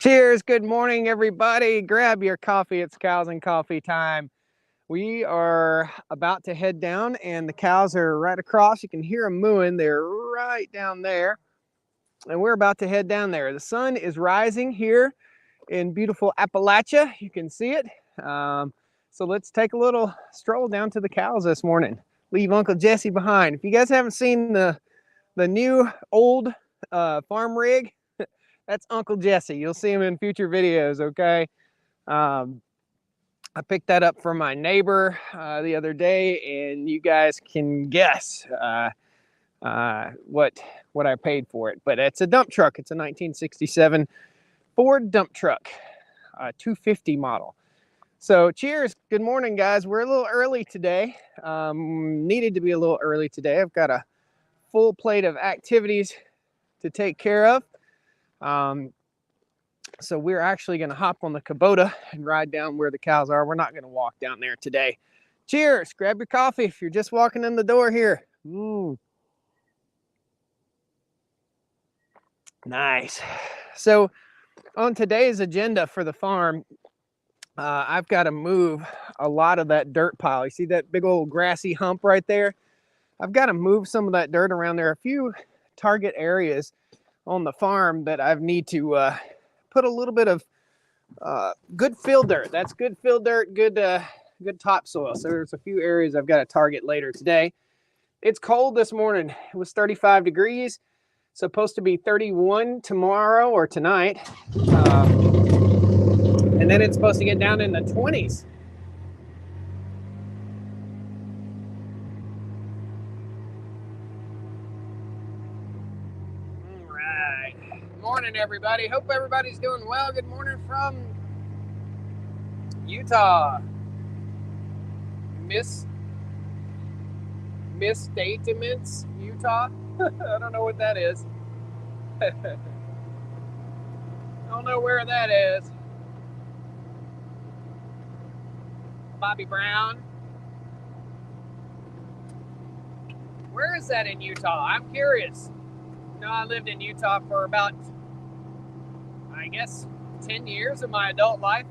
Cheers. Good morning, everybody. Grab your coffee. It's cows and coffee time. We are about to head down, and the cows are right across. You can hear them mooing. They're right down there, and we're about to head down there. The sun is rising here in beautiful Appalachia. You can see it. So let's take a little stroll down to the cows this morning. Leave Uncle Jesse behind. If you guys haven't seen the new old farm rig, that's Uncle Jesse. You'll see him in future videos, okay? I picked that up from my neighbor the other day, and you guys can guess what I paid for it. But it's a dump truck. It's a 1967 Ford dump truck, 250 model. So cheers. Good morning, guys. We're a little early today. Needed to be a little early today. I've got a full plate of activities to take care of. So we're actually going to hop on the Kubota and ride down where the cows are. We're not going to walk down there today. Cheers. Grab your coffee if you're just walking in the door here. Nice. So on today's agenda for the farm, I've got to move a lot of that dirt pile. You see that big old grassy hump right there? I've got to move some of that dirt around. There are a few target areas on the farm that I need to put a little bit of good fill dirt. That's good fill dirt, good topsoil. So there's a few areas I've got to target later today. It's cold this morning. It was 35 degrees. Supposed to be 31 tomorrow or tonight. And then it's supposed to get down in the 20s. All right. Morning, everybody. Hope everybody's doing well. Good morning from Utah. Misstatements, Utah. I don't know what that is. I don't know where that is. Bobby Brown. Where is that in Utah? I'm curious. You know, I lived in Utah for about, I guess, 10 years of my adult life.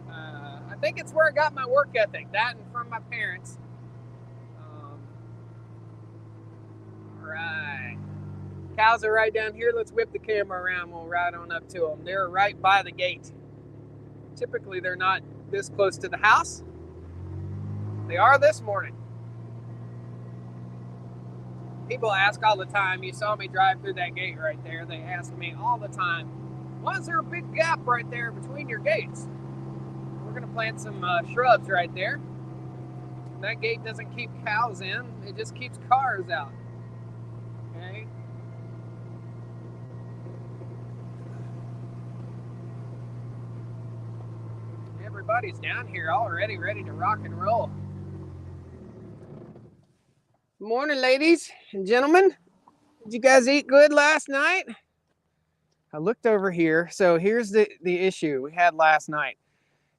I think it's where I got my work ethic, that and from my parents. All right. Cows are right down here. Let's whip the camera around. We'll ride on up to them. They're right by the gate. Typically, they're not this close to the house. They are this morning. People ask all the time, you saw me drive through that gate right there. They ask me all the time, why is there a big gap right there between your gates? We're going to plant some shrubs right there. That gate doesn't keep cows in. It just keeps cars out. Okay? Everybody's down here already ready to rock and roll. Good morning, ladies and gentlemen. Did you guys eat good last night? I looked over here. So here's the issue we had last night.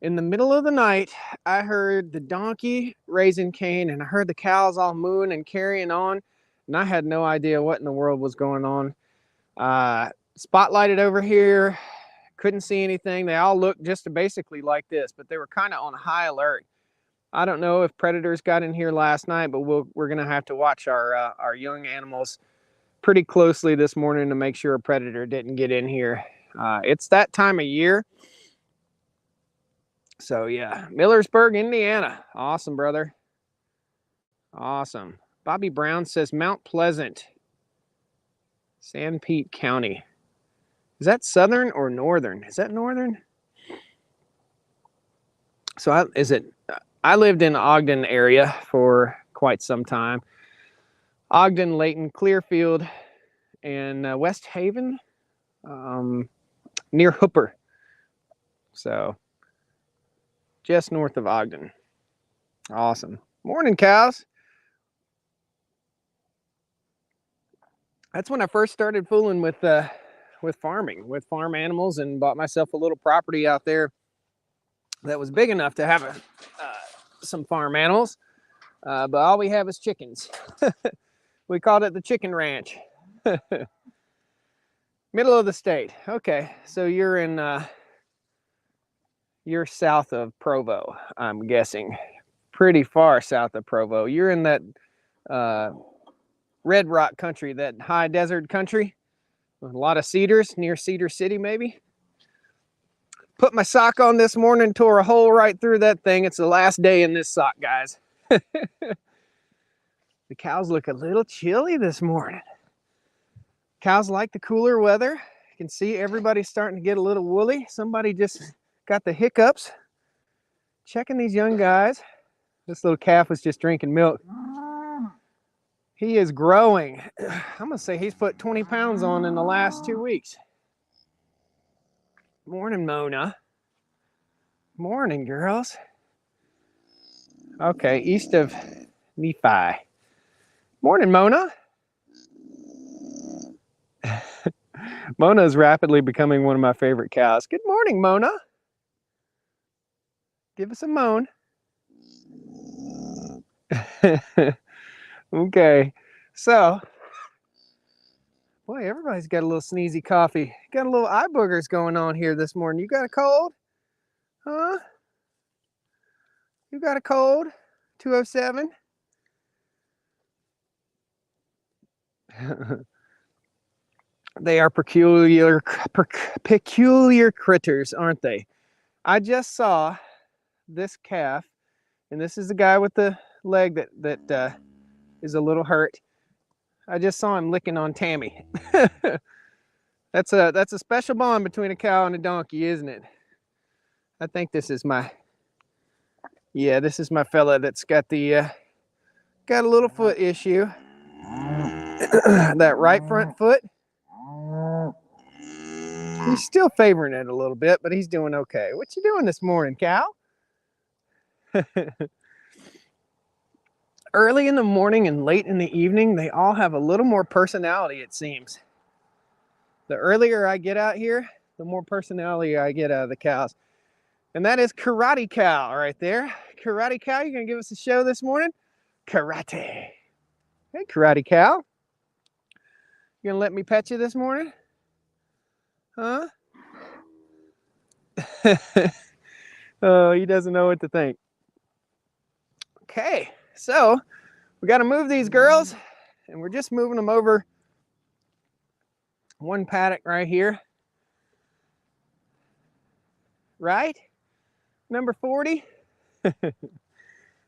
In the middle of the night, I heard the donkey raising Cain, and I heard the cows all mooing and carrying on, and I had no idea what in the world was going on. Spotlighted over here, couldn't see anything. They all looked just basically like this, but they were kind of on high alert. I don't know if predators got in here last night, but we're going to have to watch our young animals pretty closely this morning to make sure a predator didn't get in here. It's that time of year. So yeah, Millersburg, Indiana. Awesome, brother. Awesome. Bobby Brown says Mount Pleasant, San Pete County. Is that southern or northern? Is that northern? So I lived in Ogden area for quite some time. Ogden, Layton, Clearfield, and West Haven, near Hooper. So just north of Ogden. Awesome. Morning, cows. That's when I first started fooling with farming, with farm animals, and bought myself a little property out there that was big enough to have some farm animals. But all we have is chickens. We called it the chicken ranch. Middle of the state. Okay, so you're you're south of Provo, I'm guessing. Pretty far south of Provo. You're in that red rock country, that high desert country with a lot of cedars, near Cedar City maybe. Put my sock on this morning, tore a hole right through that thing. It's the last day in this sock, guys. The cows look a little chilly this morning. Cows like the cooler weather. You can see everybody's starting to get a little woolly. Somebody just got the hiccups. Checking these young guys. This little calf was just drinking milk. He is growing. I'm gonna say he's put 20 pounds on in the last 2 weeks. Morning, Mona. Morning, girls. Okay, east of Nephi. Morning, Mona. Mona is rapidly becoming one of my favorite cows. Good morning, Mona. Give us a moan. Okay, so, boy, everybody's got a little sneezy coffee. Got a little eye boogers going on here this morning. You got a cold? Huh? You got a cold? 207? They are peculiar critters, aren't they? I just saw this calf, and this is the guy with the leg that is a little hurt. I just saw him licking on Tammy. That's a special bond between a cow and a donkey, isn't it? I think this is my fella that's got the got a little foot issue. That right front foot. He's still favoring it a little bit, but he's doing okay. What you doing this morning, cow? Early in the morning and late in the evening, they all have a little more personality, it seems. The earlier I get out here, the more personality I get out of the cows. And that is Karate Cow right there. Karate Cow, you gonna give us a show this morning? Karate. Hey, Karate Cow. You gonna let me pet you this morning? Huh? Oh, he doesn't know what to think. Okay, so we got to move these girls, and we're just moving them over one paddock right here. Right? Number 40.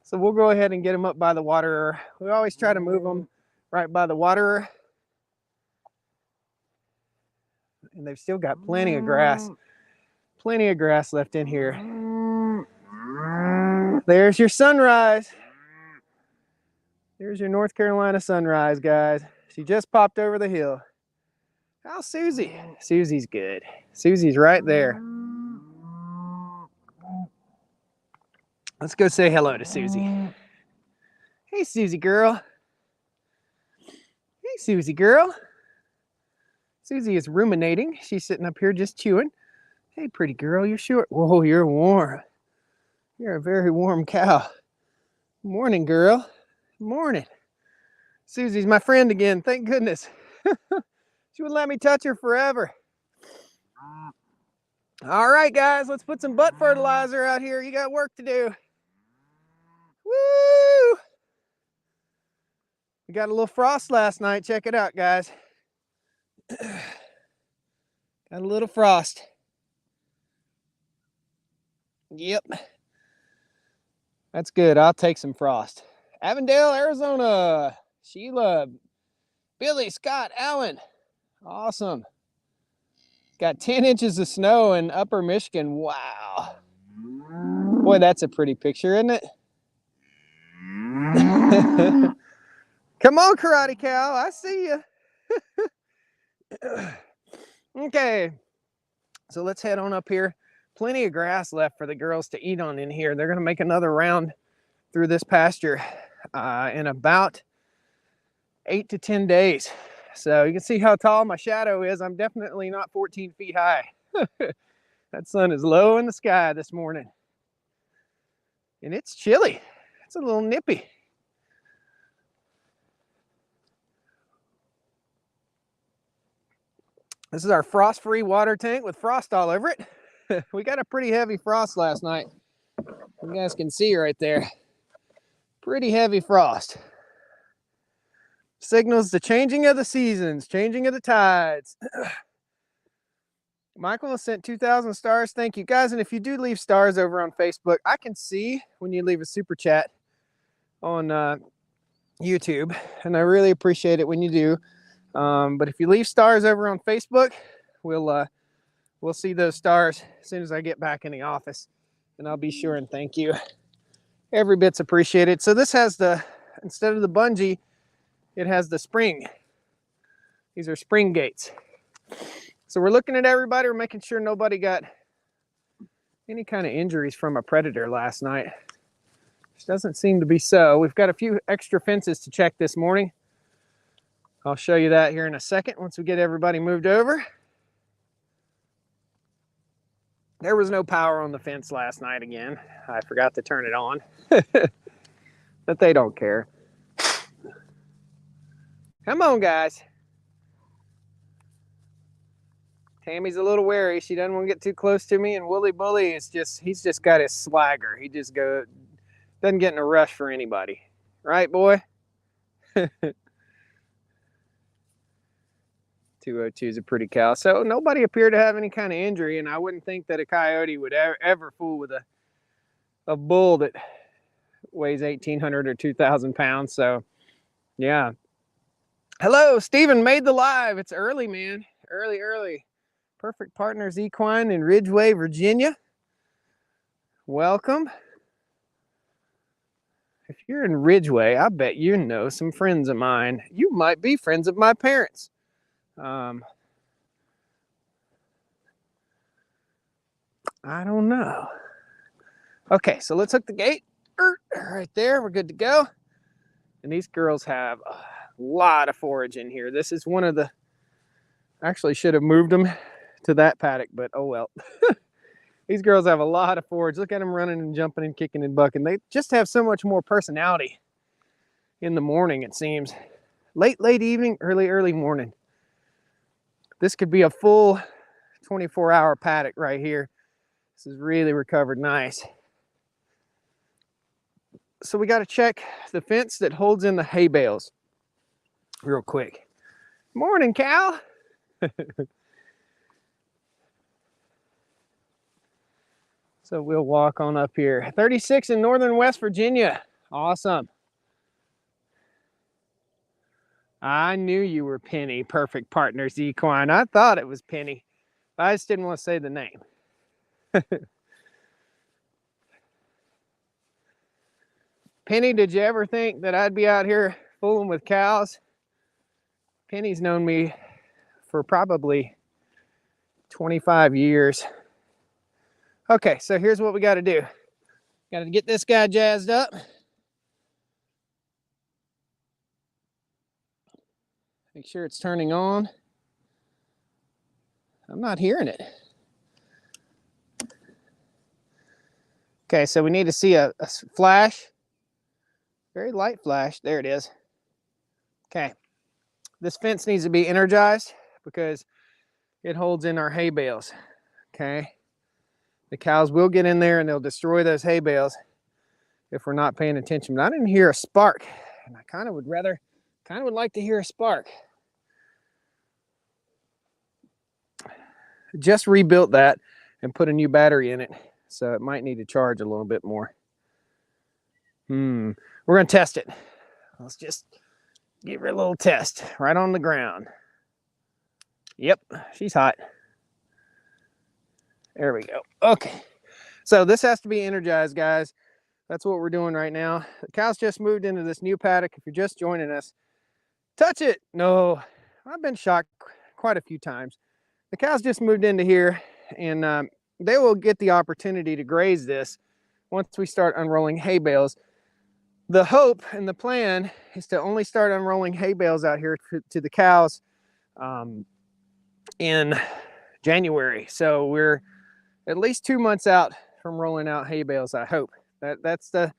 So we'll go ahead and get them up by the waterer. We always try to move them right by the waterer. And they've still got plenty of grass. Plenty of grass left in here. There's your sunrise. There's your North Carolina sunrise, guys. She just popped over the hill. How's Susie? Susie's good. Susie's right there. Let's go say hello to Susie. Hey, Susie girl. Hey, Susie girl. Susie is ruminating. She's sitting up here just chewing. Hey, pretty girl, you're short. Whoa, you're warm. You're a very warm cow. Morning, girl. Morning. Susie's my friend again, thank goodness. She wouldn't let me touch her forever. All right, guys, let's put some butt fertilizer out here. You got work to do. Woo! We got a little frost last night. Check it out, guys. Got a little frost. Yep. That's good. I'll take some frost. Avondale, Arizona. Sheila, Billy, Scott, Allen. Awesome. Got 10 inches of snow in upper Michigan. Wow. Boy, that's a pretty picture, isn't it? Come on, Karate Cow. I see you. Okay. So let's head on up here. Plenty of grass left for the girls to eat on in here. They're going to make another round through this pasture in about 8 to 10 days. So you can see how tall my shadow is. I'm definitely not 14 feet high. That sun is low in the sky this morning. And it's chilly. It's a little nippy. This is our frost-free water tank with frost all over it. We got a pretty heavy frost last night. You guys can see right there. Pretty heavy frost. Signals the changing of the seasons, changing of the tides. Michael has sent 2,000 stars. Thank you, guys. And if you do leave stars over on Facebook, I can see when you leave a super chat on YouTube, and I really appreciate it when you do. But if you leave stars over on Facebook, we'll see those stars as soon as I get back in the office, and I'll be sure and thank you. Every bit's appreciated. So this has instead of the bungee, it has the spring. These are spring gates. So we're looking at everybody. We're making sure nobody got any kind of injuries from a predator last night. Which doesn't seem to be so. We've got a few extra fences to check this morning. I'll show you that here in a second once we get everybody moved over. There was no power on the fence last night again. I forgot to turn it on. But they don't care. Come on, guys. Tammy's a little wary. She doesn't want to get too close to me, and Wooly Bully is he's just got his swagger. He just doesn't get in a rush for anybody. Right, boy? 202 is a pretty cow. So nobody appeared to have any kind of injury, and I wouldn't think that a coyote would ever fool with a bull that weighs 1,800 or 2,000 pounds. So, yeah. Hello, Stephen made the live. It's early, man. Early. Perfect Partners Equine in Ridgeway, Virginia. Welcome. If you're in Ridgeway, I bet you know some friends of mine. You might be friends of my parents. I don't know. Okay, so let's hook the gate. Right there, we're good to go. And these girls have a lot of forage in here. This is one of the, actually should have moved them to that paddock, but oh well. These girls have a lot of forage. Look at them running and jumping and kicking and bucking. They just have so much more personality in the morning, it seems. Late evening, early morning. This could be a full 24-hour paddock right here. This is really recovered nice. So we got to check the fence that holds in the hay bales real quick. Morning, Cal. So we'll walk on up here. 36 in northern West Virginia. Awesome. I knew you were Penny, Perfect Partners Equine. I thought it was Penny. I just didn't want to say the name. Penny, did you ever think that I'd be out here fooling with cows? Penny's known me for probably 25 years. Okay, so here's what we got to do. Got to get this guy jazzed up. Make sure it's turning on. I'm not hearing it. Okay, so we need to see a flash. Very light flash. There it is. Okay. This fence needs to be energized because it holds in our hay bales. Okay. The cows will get in there and they'll destroy those hay bales if we're not paying attention. But I didn't hear a spark, and I kind of would like to hear a spark. Just rebuilt that and put a new battery in it, so it might need to charge a little bit more. We're gonna test it. Let's just give her a little test right on the ground. Yep, she's hot. There we go. Okay, so this has to be energized, guys. That's what we're doing right now. The cows just moved into this new paddock. If you're just joining us, touch it. No, I've been shocked quite a few times. The cows just moved into here, and they will get the opportunity to graze this once we start unrolling hay bales. The hope and the plan is to only start unrolling hay bales out here to the cows in January. So we're at least 2 months out from rolling out hay bales, I hope. That's the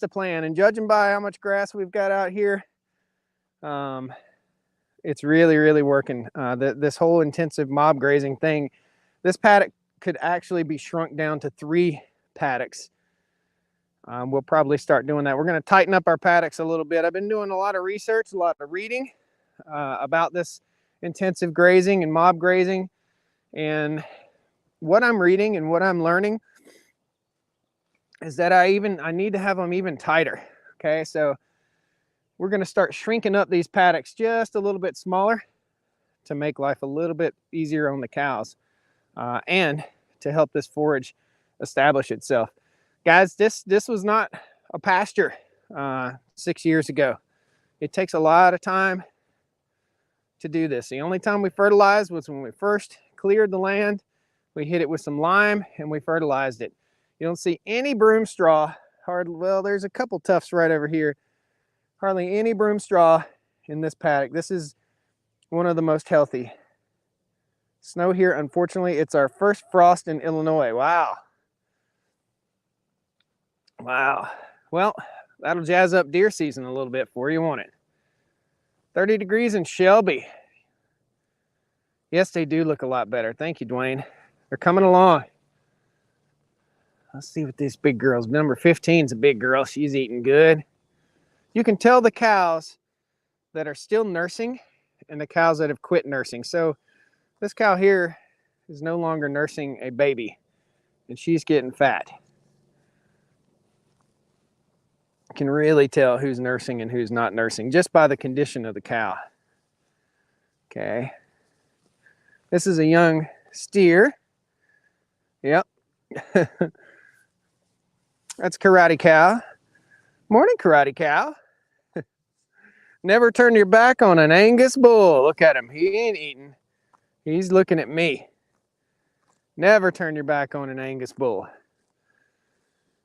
plan. And judging by how much grass we've got out here, It's really, really working. This whole intensive mob grazing thing, this paddock could actually be shrunk down to 3 paddocks. We'll probably start doing that. We're going to tighten up our paddocks a little bit. I've been doing a lot of research, a lot of reading about this intensive grazing and mob grazing. And what I'm reading and what I'm learning is that I need to have them even tighter. Okay, so we're going to start shrinking up these paddocks just a little bit smaller to make life a little bit easier on the cows and to help this forage establish itself. Guys, this was not a pasture 6 years ago. It takes a lot of time to do this. The only time we fertilized was when we first cleared the land. We hit it with some lime and we fertilized it. You don't see any broom straw. Well, there's a couple tufts right over here. Hardly any broom straw in this paddock. This is one of the most healthy. Snow here, unfortunately, it's our first frost in Illinois. Wow. Wow. Well, that'll jazz up deer season a little bit for you, won't it? 30 degrees in Shelby. Yes, they do look a lot better. Thank you, Dwayne. They're coming along. Let's see what this big girl's. Number 15 is a big girl. She's eating good. You can tell the cows that are still nursing and the cows that have quit nursing. So this cow here is no longer nursing a baby and she's getting fat. You can really tell who's nursing and who's not nursing just by the condition of the cow. Okay. This is a young steer. Yep. That's Karate Cow. Morning, Karate Cow. Never turn your back on an Angus bull. Look at him. He ain't eating. He's looking at me. Never turn your back on an Angus bull.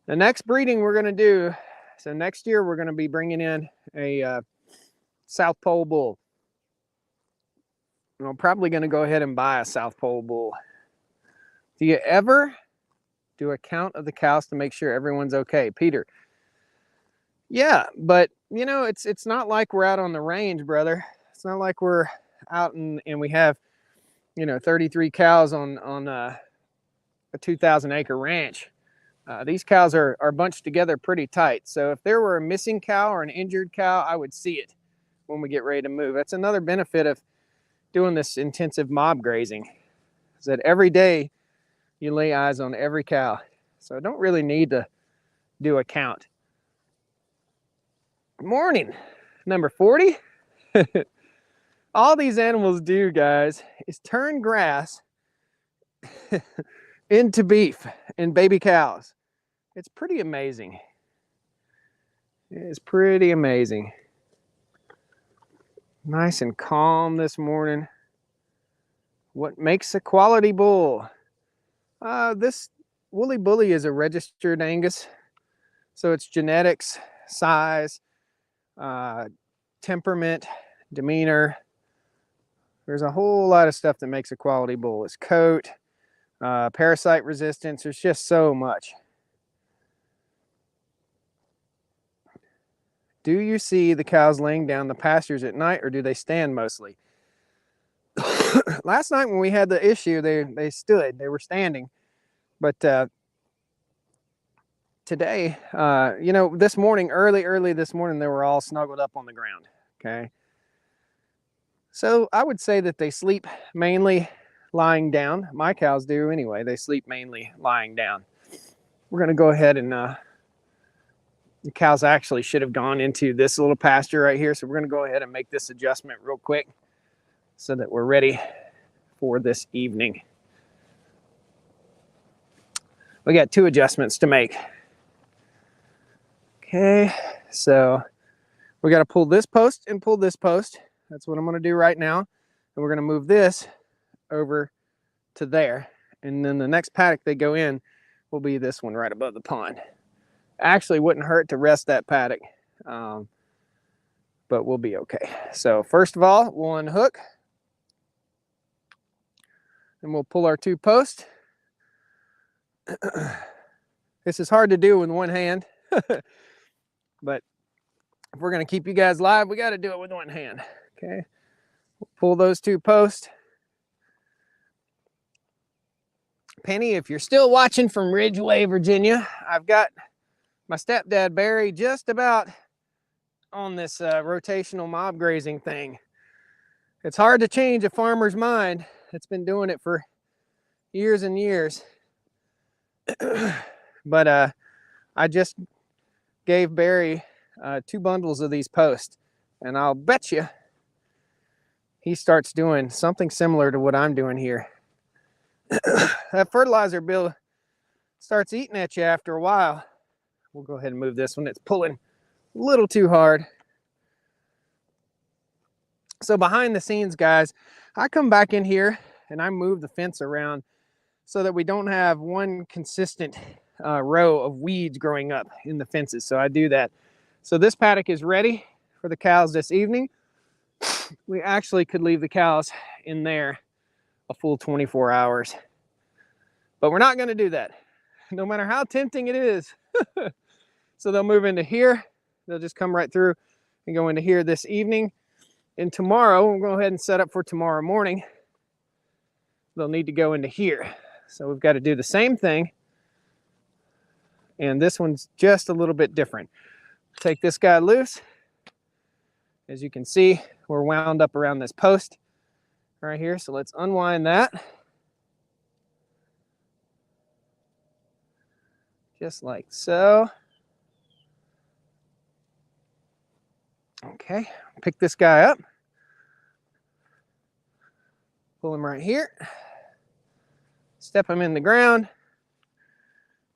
The next breeding we're going to do, so next year we're going to be bringing in a South Pole bull. And I'm probably going to go ahead and buy a South Pole bull. Do you ever do a count of the cows to make sure everyone's okay? Peter. Yeah, but you know, it's not like we're out on the range, brother. It's not like we're out and we have, you know, 33 cows on a 2,000 acre ranch. These cows are bunched together pretty tight. So if there were a missing cow or an injured cow, I would see it when we get ready to move. That's another benefit of doing this intensive mob grazing, is that every day you lay eyes on every cow. So I don't really need to do a count. Good morning, number 40. All these animals do, guys, is turn grass into beef and baby cows. It's pretty amazing. It's pretty amazing. Nice and calm this morning. What makes a quality bull? This Woolly Bully is a registered Angus. So it's genetics, size, temperament, demeanor. There's a whole lot of stuff that makes a quality bull. It's coat, parasite resistance. There's just so much. Do you see the cows laying down the pastures at night, or do they stand mostly? Last night when we had the issue, they stood. They were standing. But today, you know, this morning, early this morning, they were all snuggled up on the ground. Okay. So I would say that they sleep mainly lying down. My cows do anyway. They sleep mainly lying down. We're going to go ahead and the cows actually should have gone into this little pasture right here. So we're going to go ahead and make this adjustment real quick so that we're ready for this evening. We got 2 adjustments to make. Okay, so we got to pull this post and pull this post. That's what I'm going to do right now. And we're going to move this over to there. And then the next paddock they go in will be this one right above the pond. Actually, wouldn't hurt to rest that paddock, but we'll be okay. So first of all, we'll unhook. And we'll pull our 2 posts. This is hard to do with one hand, but if we're going to keep you guys live, we got to do it with one hand. Okay, Pull those two posts. Penny, if you're still watching from Ridgeway, Virginia, I've got my stepdad Barry just about on this rotational mob grazing thing. It's hard to change a farmer's mind that's been doing it for years and years. But I just gave Barry 2 bundles of these posts, and I'll bet you he starts doing something similar to what I'm doing here. That fertilizer bill starts eating at you after a while. We'll go ahead and move this one. It's pulling a little too hard. So behind the scenes, guys, I come back in here and I move the fence around so that we don't have one consistent row of weeds growing up in the fences. So I do that. So this paddock is ready for the cows this evening. We actually could leave the cows in there a full 24 hours, but we're not going to do that, no matter how tempting it is. So they'll move into here. They'll just come right through and go into here this evening. And tomorrow, we'll go ahead and set up for tomorrow morning. They'll need to go into here. So we've got to do the same thing. And this one's just a little bit different. Take this guy loose. As you can see, we're wound up around this post right here. So let's unwind that. Just like so. Okay, pick this guy up. Pull him right here. Step him in the ground.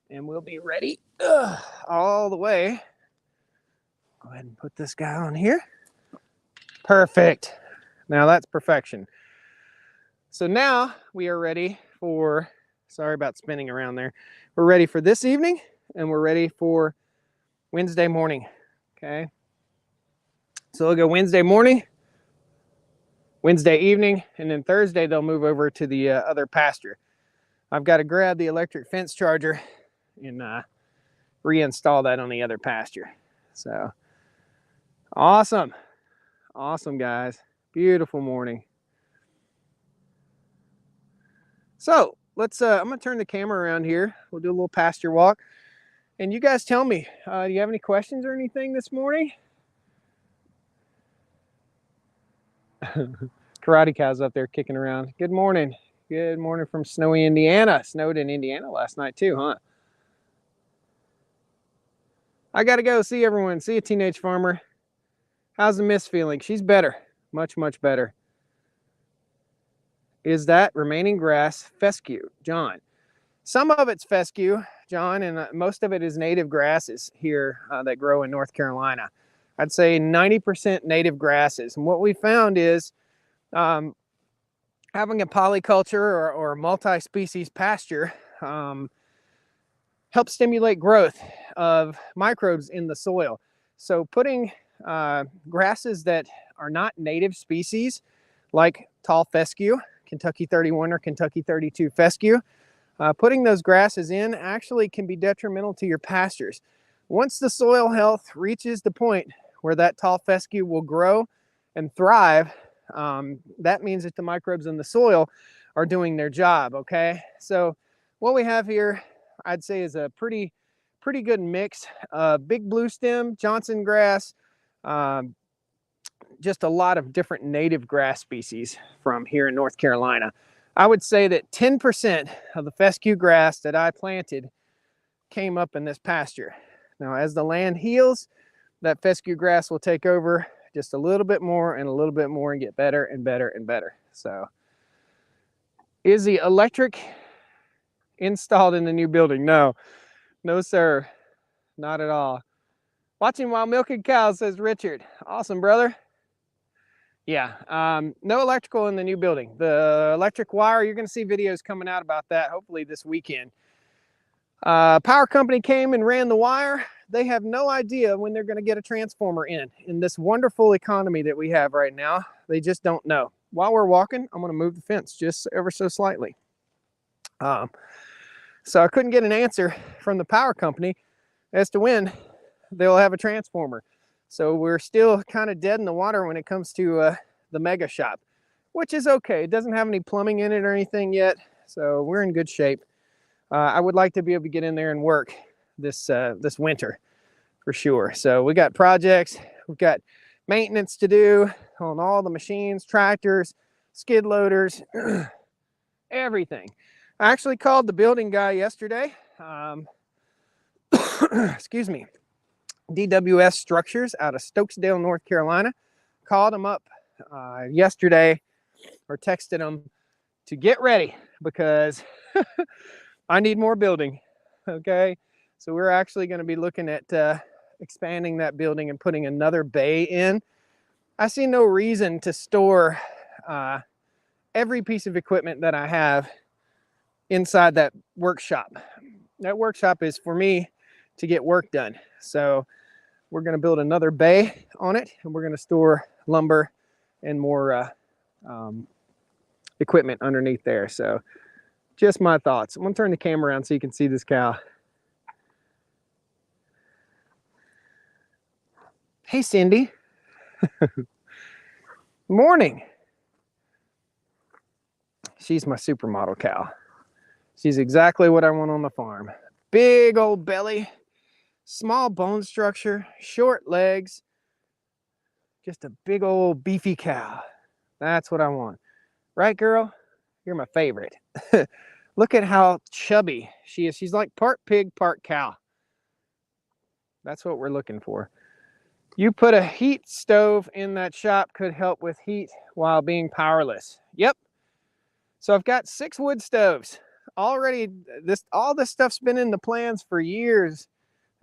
And we'll be ready all the way. Go ahead and put this guy on here. Perfect. Now that's perfection. So now we are ready for, sorry about spinning around there. We're ready for this evening and we're ready for Wednesday morning. Okay. So they'll go Wednesday morning, Wednesday evening, and then Thursday they'll move over to the other pasture. I've got to grab the electric fence charger and reinstall that on the other pasture. So awesome. Awesome, guys. Beautiful morning. So let's, I'm going to turn the camera around here. We'll do a little pasture walk. And you guys tell me, do you have any questions or anything this morning? Karate Cow's up there kicking around. Good morning. Good morning from snowy Indiana. Snowed in Indiana last night too, huh? I got to go see everyone. See you, teenage farmer. How's the miss feeling? She's better. Much, much better. Is that remaining grass fescue? John. Some of it's fescue, John, and most of it is native grasses here that grow in North Carolina. I'd say 90% native grasses. And what we found is having a polyculture or a multi-species pasture helps stimulate growth of microbes in the soil. So putting grasses that are not native species, like tall fescue, Kentucky 31 or Kentucky 32 fescue, putting those grasses in actually can be detrimental to your pastures. Once the soil health reaches the point where that tall fescue will grow and thrive, that means that the microbes in the soil are doing their job, okay? So what we have here, I'd say, is a pretty good mix of big blue stem, Johnson grass, just a lot of different native grass species from here in North Carolina. I would say that 10% of the fescue grass that I planted came up in this pasture. Now, as the land heals, that fescue grass will take over just a little bit more and a little bit more and get better and better and better. So, is the electric installed in the new building? No, no, sir, not at all. Watching while milking cows, says Richard. Awesome, brother. Yeah, no electrical in the new building. The electric wire, you're going to see videos coming out about that hopefully this weekend. Power company came and ran the wire. They have no idea when they're going to get a transformer in this wonderful economy that we have right now. They just don't know. While we're walking, I'm going to move the fence just ever so slightly. So I couldn't get an answer from the power company as to when they'll have a transformer. So we're still kind of dead in the water when it comes to the mega shop. which is okay. It doesn't have any plumbing in it or anything yet, so we're in good shape. I would like to be able to get in there and work this winter for sure. So we got projects, we've got maintenance to do on all the machines, tractors, skid loaders, everything. I actually called the building guy yesterday. Excuse me. DWS Structures out of Stokesdale, North Carolina. Called him up yesterday, or texted him to get ready because I need more building. Okay, so we're actually going to be looking at expanding that building and putting another bay in. I see no reason to store every piece of equipment that I have inside that workshop. That workshop is for me to get work done. So we're going to build another bay on it, and we're going to store lumber and more equipment underneath there. So just my thoughts. I'm going to turn the camera around so you can see this cow. Hey, Cindy. Morning. She's my supermodel cow. She's exactly what I want on the farm. Big old belly, small bone structure, short legs, just a big old beefy cow. That's what I want. Right, girl? You're my favorite. Look at how chubby she is. She's like part pig, part cow. That's what we're looking for. You put a heat stove in that shop, could help with heat while being powerless. Yep. So I've got 6 wood stoves. Already, all this stuff's been in the plans for years,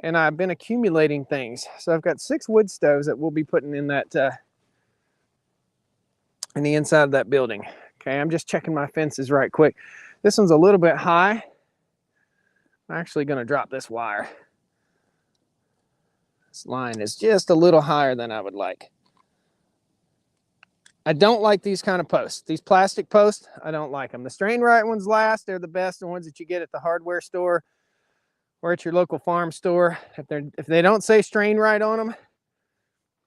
and I've been accumulating things. So I've got 6 wood stoves that we'll be putting in that in the inside of that building. Okay, I'm just checking my fences right quick. This one's a little bit high. I'm actually going to drop this wire. This line is just a little higher than I would like. I don't like these kind of posts. These plastic posts, I don't like them. The strain right ones last. They're the best, the ones that you get at the hardware store or at your local farm store. If they don't say strain right on them,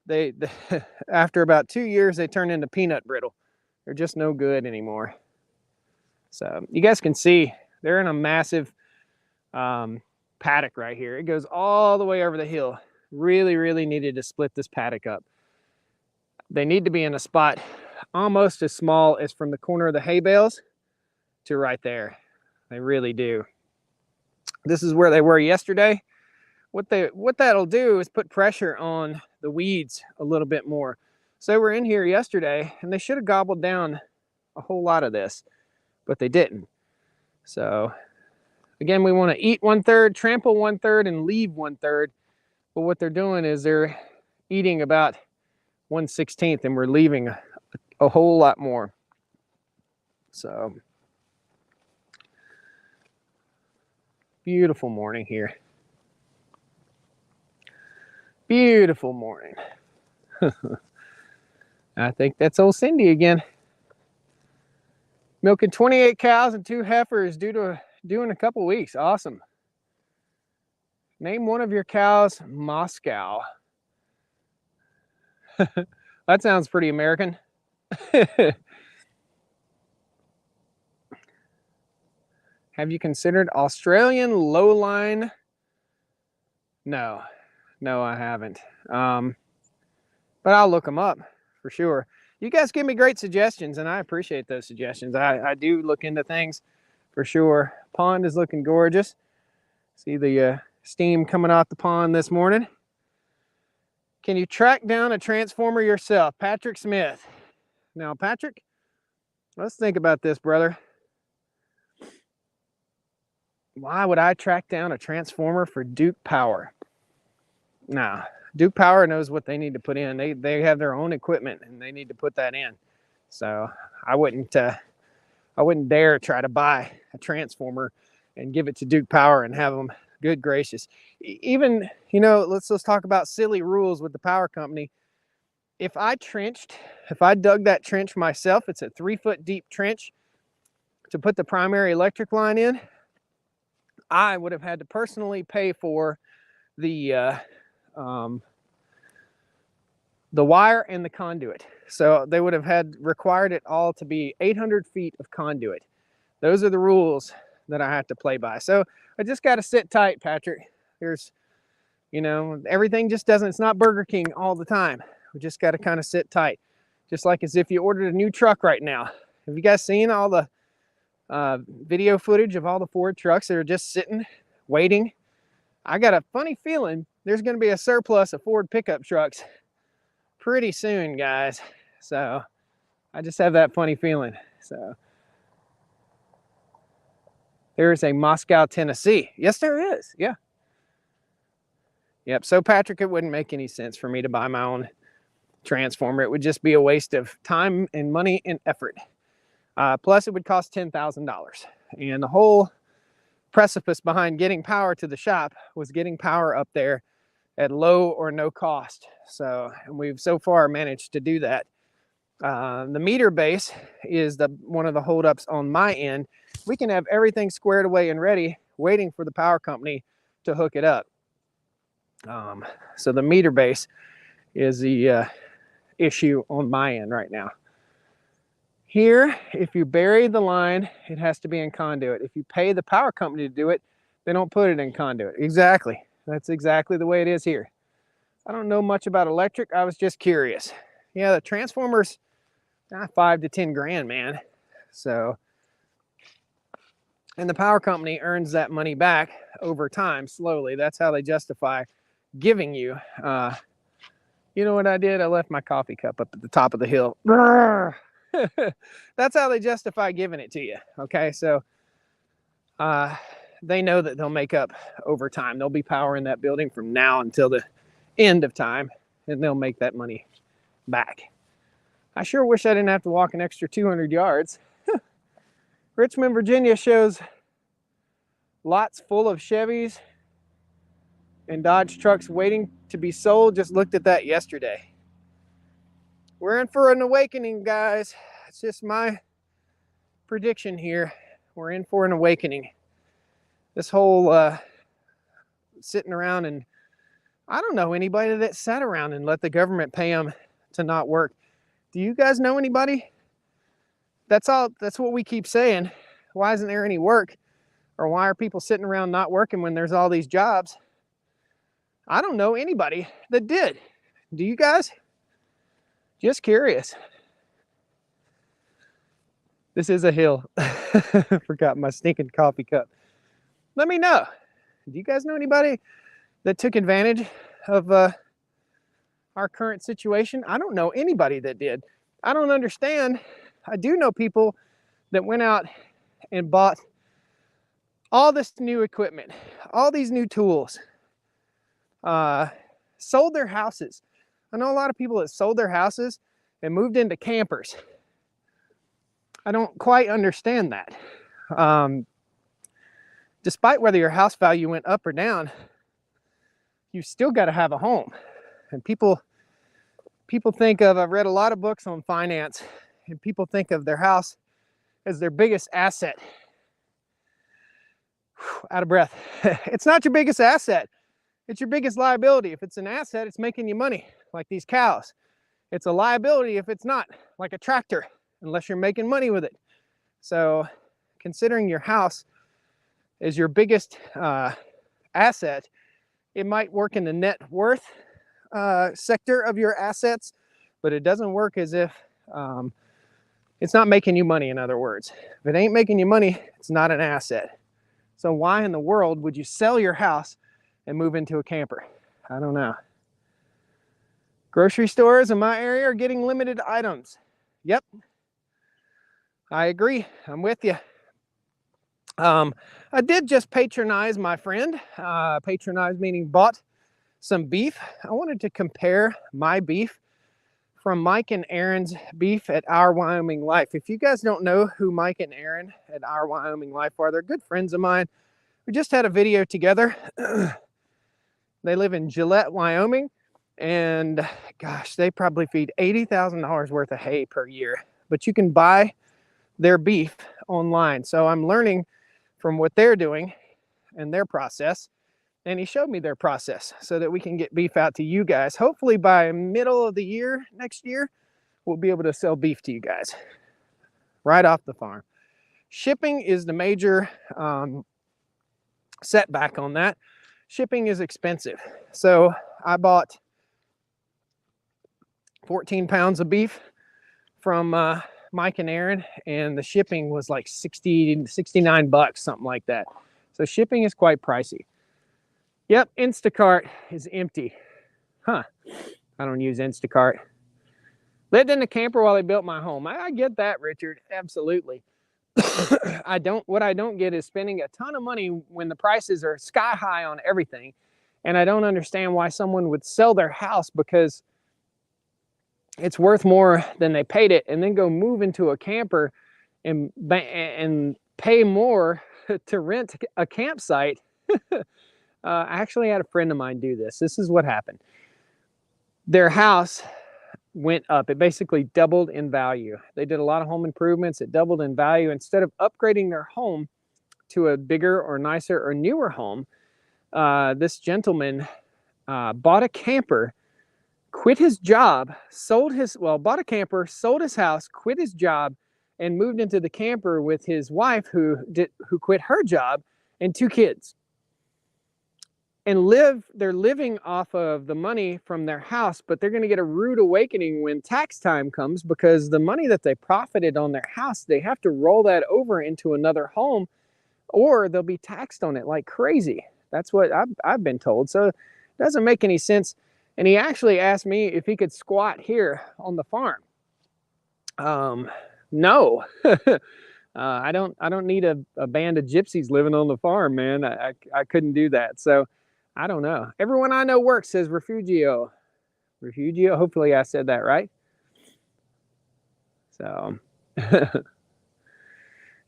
they after about 2 years, they turn into peanut brittle. They're just no good anymore. So you guys can see they're in a massive paddock right here. It goes all the way over the hill. Really, really needed to split this paddock up. They need to be in a spot almost as small as from the corner of the hay bales to right there. They really do. This is where they were yesterday. What that'll do is put pressure on the weeds a little bit more. So they were in here yesterday, and they should have gobbled down a whole lot of this, but they didn't. So again, we want to eat 1/3, trample 1/3, and leave 1/3. But what they're doing is they're eating about 1/16, and we're leaving a whole lot more. So beautiful morning here. Beautiful morning. I think that's old Cindy again. Milking 28 cows and 2 heifers due in a couple weeks. Awesome. Name one of your cows Moscow. That sounds pretty American. Have you considered Australian lowline? No, I haven't. But I'll look them up for sure. You guys give me great suggestions, and I appreciate those suggestions. I do look into things for sure. Pond is looking gorgeous. See the steam coming off the pond this morning. Can you track down a transformer yourself? Patrick Smith. Now, Patrick, let's think about this, brother. Why would I track down a transformer for Duke Power? Nah, Duke Power knows what they need to put in. They have their own equipment, and they need to put that in. So I wouldn't dare try to buy a transformer and give it to Duke Power and have them. Good gracious. Even, let's talk about silly rules with the power company. If I dug that trench myself, it's a 3-foot deep trench to put the primary electric line in, I would have had to personally pay for the wire and the conduit. So they would have had required it all to be 800 feet of conduit. Those are the rules that I have to play by. So I just got to sit tight, Patrick. There's, everything just doesn't, it's not Burger King all the time. We just got to kind of sit tight. Just like as if you ordered a new truck right now. Have you guys seen all the video footage of all the Ford trucks that are just sitting, waiting? I got a funny feeling there's going to be a surplus of Ford pickup trucks pretty soon, guys. So I just have that funny feeling. So there's a Moscow, Tennessee. Yes, there is. Yeah. Yep. So Patrick, it wouldn't make any sense for me to buy my own transformer. It would just be a waste of time and money and effort. Plus it would cost $10,000. And the whole precipice behind getting power to the shop was getting power up there at low or no cost. So we've so far managed to do that. The meter base is one of the holdups on my end. We can have everything squared away and ready, waiting for the power company to hook it up. So the meter base is the issue on my end right now. Here, if you bury the line, it has to be in conduit. If you pay the power company to do it, they don't put it in conduit. Exactly. That's exactly the way it is here. I don't know much about electric. I was just curious. Yeah, the transformers, 5 to 10 grand, man. So, and the power company earns that money back over time, slowly. That's how they justify giving you. You know what I did? I left my coffee cup up at the top of the hill. That's how they justify giving it to you. Okay, so they know that they'll make up over time. There'll be power in that building from now until the end of time, and they'll make that money back. I sure wish I didn't have to walk an extra 200 yards. Richmond, Virginia shows lots full of Chevys and Dodge trucks waiting to be sold. Just looked at that yesterday. We're in for an awakening, guys. It's just my prediction here. We're in for an awakening. This whole sitting around, and I don't know anybody that sat around and let the government pay them to not work. Do you guys know anybody? That's what we keep saying. Why isn't there any work? Or why are people sitting around not working when there's all these jobs? I don't know anybody that did. Do you guys? Just curious. This is a hill. Forgot my stinking coffee cup. Let me know. Do you guys know anybody that took advantage of our current situation? I don't know anybody that did. I don't understand. I do know people that went out and bought all this new equipment, all these new tools, sold their houses. I know a lot of people that sold their houses and moved into campers. I don't quite understand that. Despite whether your house value went up or down, you still got to have a home. And people think of, I've read a lot of books on finance, and people think of their house as their biggest asset. Out of breath. It's not your biggest asset. It's your biggest liability. If it's an asset, it's making you money, like these cows. It's a liability if it's not, like a tractor, unless you're making money with it. So considering your house is your biggest asset, it might work in the net worth sector of your assets, but it doesn't work as if it's not making you money, in other words. If it ain't making you money, it's not an asset. So why in the world would you sell your house and move into a camper? I don't know. Grocery stores in my area are getting limited items. Yep, I agree. I'm with you. I did just patronize my friend. Patronize meaning bought some beef. I wanted to compare my beef from Mike and Aaron's beef at Our Wyoming Life. If you guys don't know who Mike and Aaron at Our Wyoming Life are, they're good friends of mine. We just had a video together. They live in Gillette, Wyoming, and gosh, they probably feed $80,000 worth of hay per year. But you can buy their beef online. So I'm learning from what they're doing and their process. And he showed me their process so that we can get beef out to you guys. Hopefully by middle of the year, next year, we'll be able to sell beef to you guys right off the farm. Shipping is the major setback on that. Shipping is expensive. So I bought 14 pounds of beef from Mike and Aaron, and the shipping was like 69 bucks, something like that. So shipping is quite pricey. Yep, Instacart is empty. Huh, I don't use Instacart. Lived in a camper while they built my home. I get that, Richard, absolutely. What I don't get is spending a ton of money when the prices are sky high on everything. And I don't understand why someone would sell their house because it's worth more than they paid it, and then go move into a camper and pay more to rent a campsite. I actually had a friend of mine do this. This is what happened. Their house went up. It basically doubled in value. They did a lot of home improvements. It doubled in value. Instead of upgrading their home to a bigger or nicer or newer home, this gentleman bought a camper, quit his job, bought a camper, sold his house, quit his job, and moved into the camper with his wife who quit her job and 2 kids. And they're living off of the money from their house, but they're going to get a rude awakening when tax time comes, because the money that they profited on their house, they have to roll that over into another home, or they'll be taxed on it like crazy. That's what I've been told. So it doesn't make any sense. And he actually asked me if he could squat here on the farm. No. I don't need a band of gypsies living on the farm, man. I couldn't do that. So I don't know. Everyone I know works, says Refugio. Refugio, hopefully I said that right. So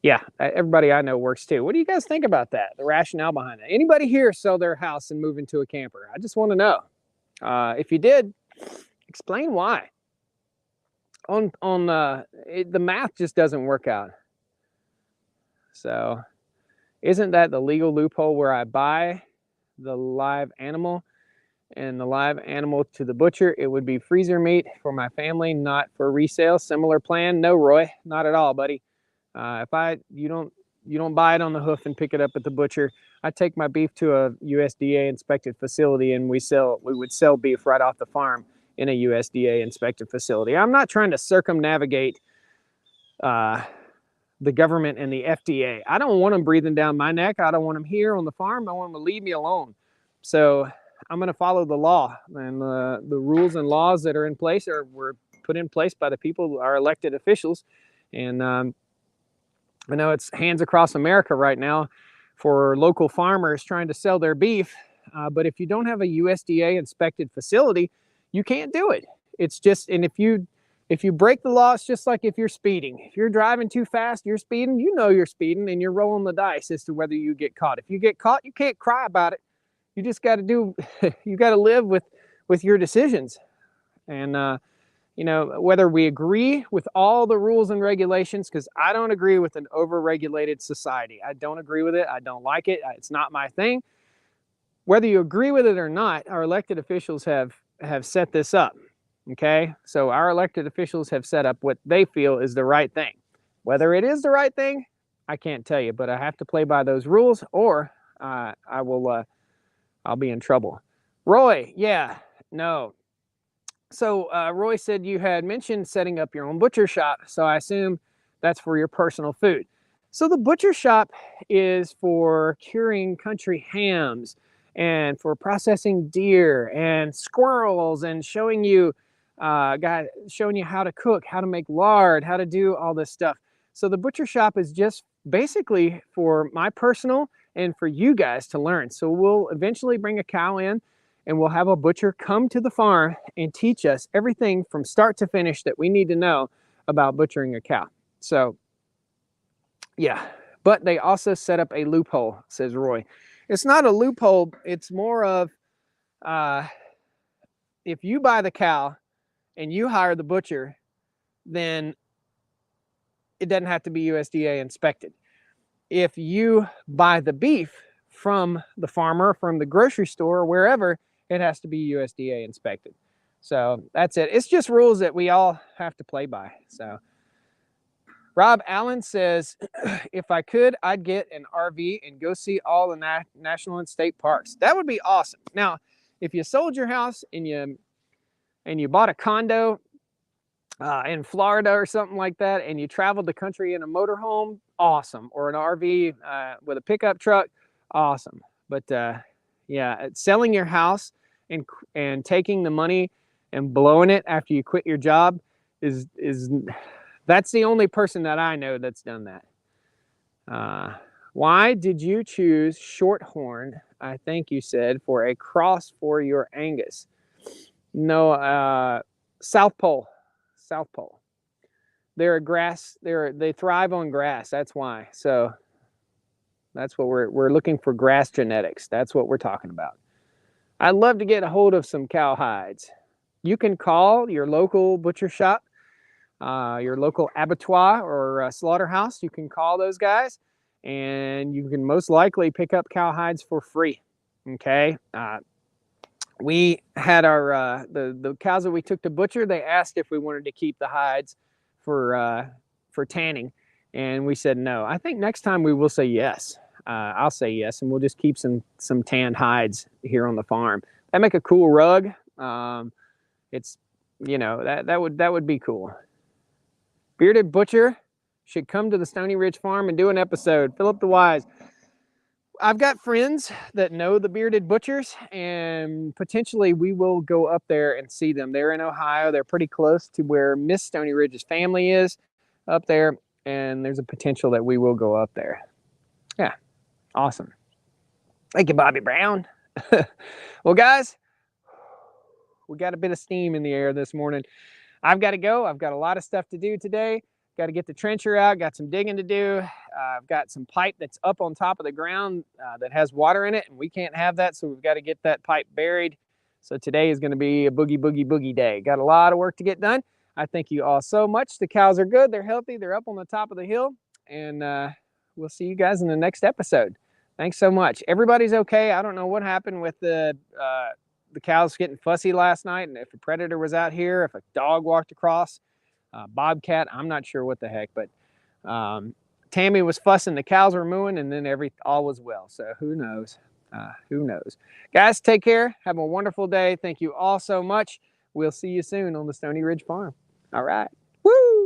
yeah, everybody I know works too. What do you guys think about that? The rationale behind it? Anybody here sell their house and move into a camper? I just want to know. If you did, explain why. The math just doesn't work out. So isn't that the legal loophole where I buy the live animal and the live animal to the butcher? It would be freezer meat for my family, not for resale. Similar plan? No, Roy, not at all, buddy. You don't buy it on the hoof and pick it up at the butcher. I take my beef to a USDA inspected facility, and we would sell beef right off the farm in a USDA inspected facility. I'm not trying to circumnavigate the government and the FDA. I don't want them breathing down my neck. I don't want them here on the farm. I want them to leave me alone. So I'm going to follow the law, and the rules and laws that are in place were put in place by the people, our elected officials. And I know it's hands across America right now for local farmers trying to sell their beef. But if you don't have a USDA inspected facility, you can't do it. It's just, and if you break the law, it's just like if you're speeding. If you're driving too fast, you're speeding, you know you're speeding, and you're rolling the dice as to whether you get caught. If you get caught, you can't cry about it. You just got to you got to live with your decisions. And, whether we agree with all the rules and regulations, because I don't agree with an over-regulated society. I don't agree with it. I don't like it. It's not my thing. Whether you agree with it or not, our elected officials have set this up. Okay, so our elected officials have set up what they feel is the right thing. Whether it is the right thing, I can't tell you, but I have to play by those rules, or I'll be in trouble. Roy, yeah, no. So Roy said you had mentioned setting up your own butcher shop, so I assume that's for your personal food. So the butcher shop is for curing country hams and for processing deer and squirrels and showing you how to cook, how to make lard, how to do all this stuff. So the butcher shop is just basically for my personal and for you guys to learn. So we'll eventually bring a cow in, and we'll have a butcher come to the farm and teach us everything from start to finish that we need to know about butchering a cow. So yeah, but they also set up a loophole, says Roy. It's not a loophole. It's more of if you buy the cow and you hire the butcher, then it doesn't have to be USDA inspected. If you buy the beef from the farmer, from the grocery store, or wherever, it has to be USDA inspected. So that's it. It's just rules that we all have to play by. So Rob Allen says, if I could, I'd get an RV and go see all the national and state parks. That would be awesome. Now, if you sold your house and you bought a condo in Florida or something like that, and you traveled the country in a motorhome, awesome. Or an RV with a pickup truck, awesome. But yeah, selling your house and taking the money and blowing it after you quit your job is that's the only person that I know that's done that. Why did you choose Shorthorn, I think you said, for a cross for your Angus? No, South Pole. South Pole. They're a grass. They thrive on grass. That's why. So that's what we're looking for, grass genetics. That's what we're talking about. I'd love to get a hold of some cow hides. You can call your local butcher shop, your local abattoir or slaughterhouse. You can call those guys, and you can most likely pick up cow hides for free. Okay. We had our the cows that we took to butcher. They asked if we wanted to keep the hides for tanning, and we said no. I think next time we will say yes. I'll say yes, and we'll just keep some tanned hides here on the farm. That make a cool rug. It's, you know, that would be cool. Bearded Butcher should come to the Stony Ridge Farm and do an episode. Philip the Wise. I've got friends that know the Bearded Butchers, and potentially we will go up there and see them. They're in Ohio. They're pretty close to where Miss Stony Ridge's family is up there, and there's a potential that we will go up there. Yeah, awesome. Thank you, Bobby Brown. Well, guys, we got a bit of steam in the air this morning. I've got to go. I've got a lot of stuff to do today. Got to get the trencher out, got some digging to do. I've got some pipe that's up on top of the ground that has water in it, and we can't have that, so we've got to get that pipe buried. So today is going to be a boogie day. Got a lot of work to get done. I thank you all so much. The cows are good. They're healthy. They're up on the top of the hill, and we'll see you guys in the next episode. Thanks so much. Everybody's okay. I don't know what happened with the cows getting fussy last night, and if a predator was out here, if a dog walked across. Bobcat, I'm not sure what the heck, but Tammy was fussing, the cows were mooing, and then all was well. So who knows? Who knows? Guys, take care. Have a wonderful day. Thank you all so much. We'll see you soon on the Stony Ridge Farm. All right. Woo!